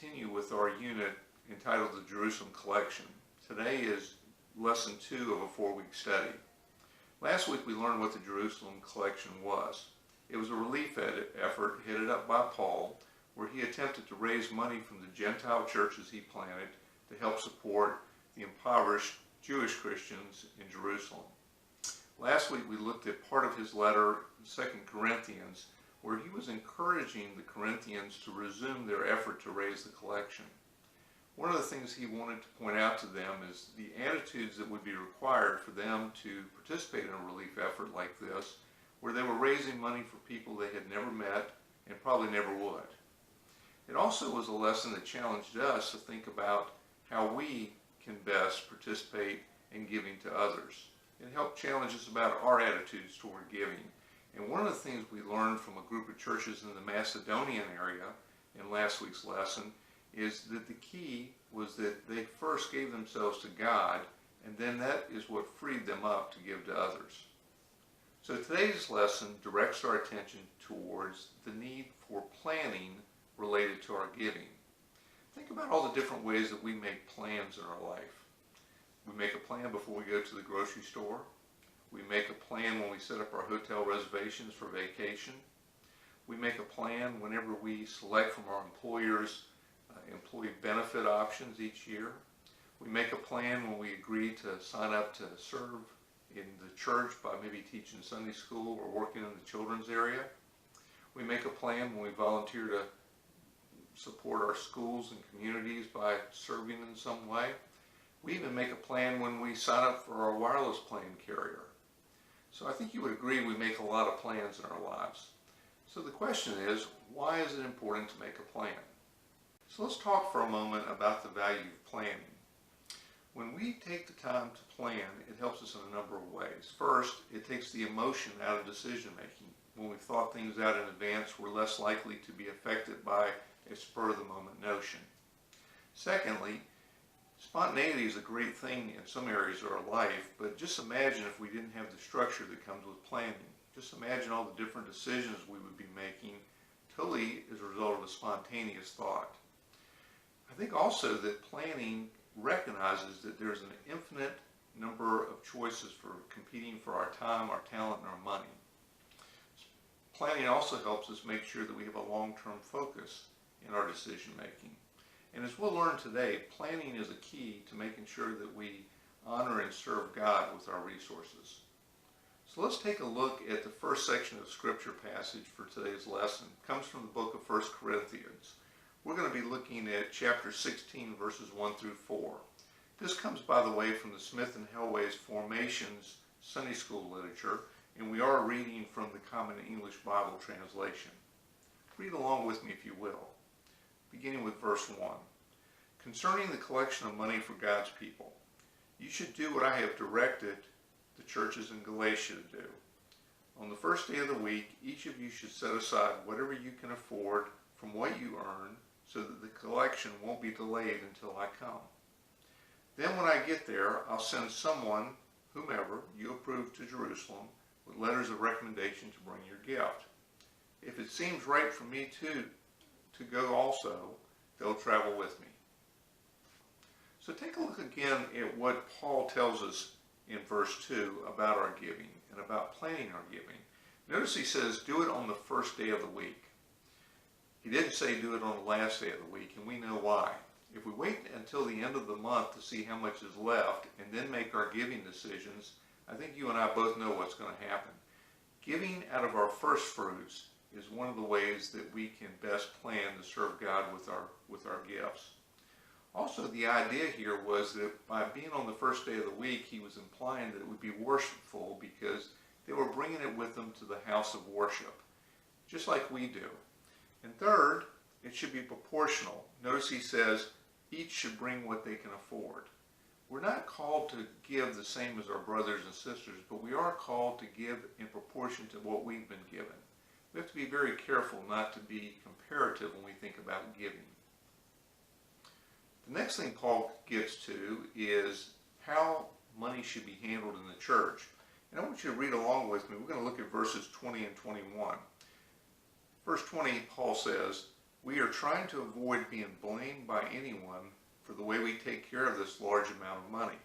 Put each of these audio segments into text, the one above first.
continue with our unit entitled the Jerusalem Collection. Today is lesson 2 of a 4-week study. Last week we learned what the Jerusalem Collection was. It was a relief effort headed up by Paul, where he attempted to raise money from the Gentile churches he planted to help support the impoverished Jewish Christians in Jerusalem. Last week we looked at part of his letter, 2 Corinthians, where he was encouraging the Corinthians to resume their effort to raise the collection. One of the things he wanted to point out to them is the attitudes that would be required for them to participate in a relief effort like this, where they were raising money for people they had never met and probably never would. It also was a lesson that challenged us to think about how we can best participate in giving to others. It helped challenge us about our attitudes toward giving. And one of the things we learned from a group of churches in the Macedonian area in last week's lesson is that the key was that they first gave themselves to God, and then that is what freed them up to give to others. So today's lesson directs our attention towards the need for planning related to our giving. Think about all the different ways that we make plans in our life. We make a plan before we go to the grocery store. We make a plan when we set up our hotel reservations for vacation. We make a plan whenever we select from our employers' employee benefit options each year. We make a plan when we agree to sign up to serve in the church by maybe teaching Sunday school or working in the children's area. We make a plan when we volunteer to support our schools and communities by serving in some way. We even make a plan when we sign up for our wireless plan carrier. So I think you would agree we make a lot of plans in our lives. So the question is, why is it important to make a plan? So let's talk for a moment about the value of planning. When we take the time to plan, it helps us in a number of ways. First, it takes the emotion out of decision making. When we've thought things out in advance, we're less likely to be affected by a spur-of-the-moment notion. Secondly, spontaneity is a great thing in some areas of our life, but just imagine if we didn't have the structure that comes with planning. Just imagine all the different decisions we would be making totally as a result of a spontaneous thought. I think also that planning recognizes that there's an infinite number of choices for competing for our time, our talent, and our money. Planning also helps us make sure that we have a long-term focus in our decision making. And as we'll learn today, planning is a key to making sure that we honor and serve God with our resources. So let's take a look at the first section of scripture passage for today's lesson. It comes from the book of 1 Corinthians. We're going to be looking at chapter 16, verses 1 through 4. This comes, by the way, from the Smith and Helway's Formations Sunday School literature, and we are reading from the Common English Bible translation. Read along with me if you will. Beginning with verse 1. Concerning the collection of money for God's people, you should do what I have directed the churches in Galatia to do. On the first day of the week, each of you should set aside whatever you can afford from what you earn, so that the collection won't be delayed until I come. Then when I get there, I'll send someone, whomever you approve, to Jerusalem with letters of recommendation to bring your gift. If it seems right for me to go also, they'll travel with me. So take a look again at what Paul tells us in verse 2 about our giving and about planning our giving. Notice he says, do it on the first day of the week. He didn't say do it on the last day of the week, and we know why. If we wait until the end of the month to see how much is left and then make our giving decisions, I think you and I both know what's going to happen. Giving out of our first fruits is one of the ways that we can best plan to serve God with our gifts. Also, the idea here was that by being on the first day of the week, he was implying that it would be worshipful because they were bringing it with them to the house of worship, just like we do. And third, it should be proportional. Notice he says each should bring what they can afford. We're not called to give the same as our brothers and sisters, but we are called to give in proportion to what we've been given. We have to be very careful not to be comparative when we think about giving. The next thing Paul gets to is how money should be handled in the church. And I want you to read along with me. We're going to look at verses 20 and 21. Verse 20, Paul says, We are trying to avoid being blamed by anyone for the way we take care of this large amount of money.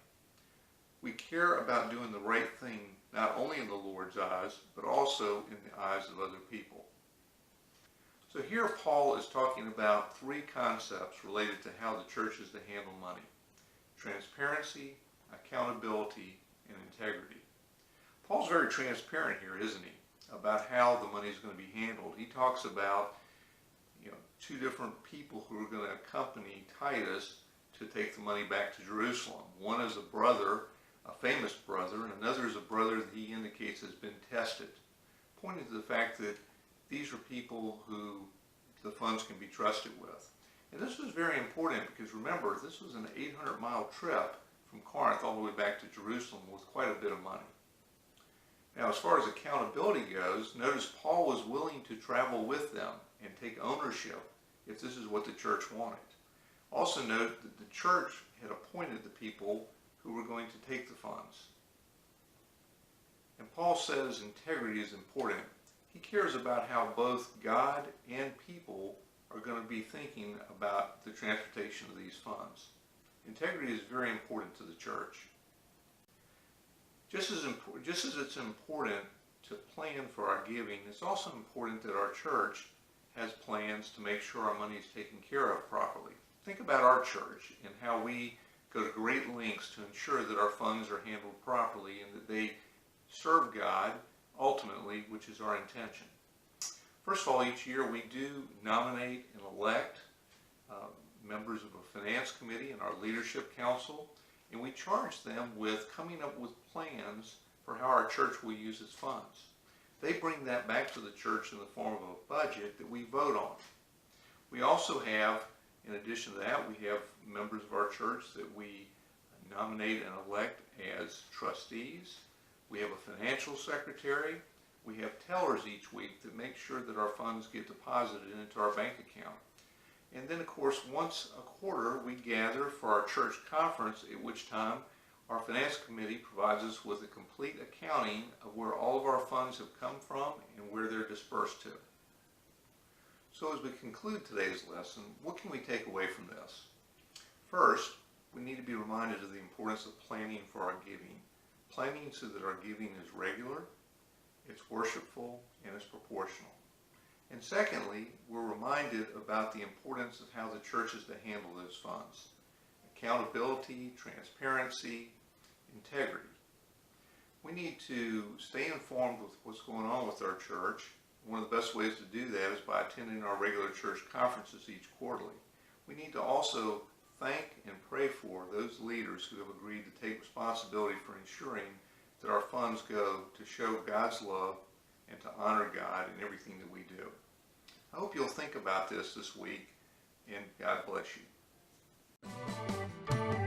We care about doing the right thing not only in the Lord's eyes, but also in the eyes of other people. So here Paul is talking about three concepts related to how the church is to handle money: transparency, accountability, and integrity. Paul's very transparent here, isn't he, about how the money is going to be handled. He talks about two different people who are going to accompany Titus to take the money back to Jerusalem. One is a brother, a famous brother, and another is a brother that he indicates has been tested, pointing to the fact that these are people who the funds can be trusted with. And this was very important because remember, this was an 800-mile trip from Corinth all the way back to Jerusalem with quite a bit of money. Now, as far as accountability goes, notice Paul was willing to travel with them and take ownership if this is what the church wanted. Also note that the church had appointed the people who were going to take the funds. And Paul says integrity is important. He cares about how both God and people are going to be thinking about the transportation of these funds. Integrity is very important to the church. Just as it's important to plan for our giving, it's also important that our church has plans to make sure our money is taken care of properly. Think about our church and how we go to great lengths to ensure that our funds are handled properly and that they serve God ultimately, which is our intention. First of all, each year we do nominate and elect members of a finance committee and our leadership council, and we charge them with coming up with plans for how our church will use its funds. They bring that back to the church in the form of a budget that we vote on. We also have, in addition to that, we have members of our church that we nominate and elect as trustees. We have a financial secretary. We have tellers each week that make sure that our funds get deposited into our bank account. And then, of course, once a quarter, we gather for our church conference, at which time our finance committee provides us with a complete accounting of where all of our funds have come from and where they're dispersed to. So as we conclude today's lesson, what can we take away from this? First, we need to be reminded of the importance of planning for our giving. Planning so that our giving is regular, it's worshipful, and it's proportional. And secondly, we're reminded about the importance of how the church is to handle those funds. Accountability, transparency, integrity. We need to stay informed with what's going on with our church. One of the best ways to do that is by attending our regular church conferences each quarterly. We need to also thank and pray for those leaders who have agreed to take responsibility for ensuring that our funds go to show God's love and to honor God in everything that we do. I hope you'll think about this week, and God bless you.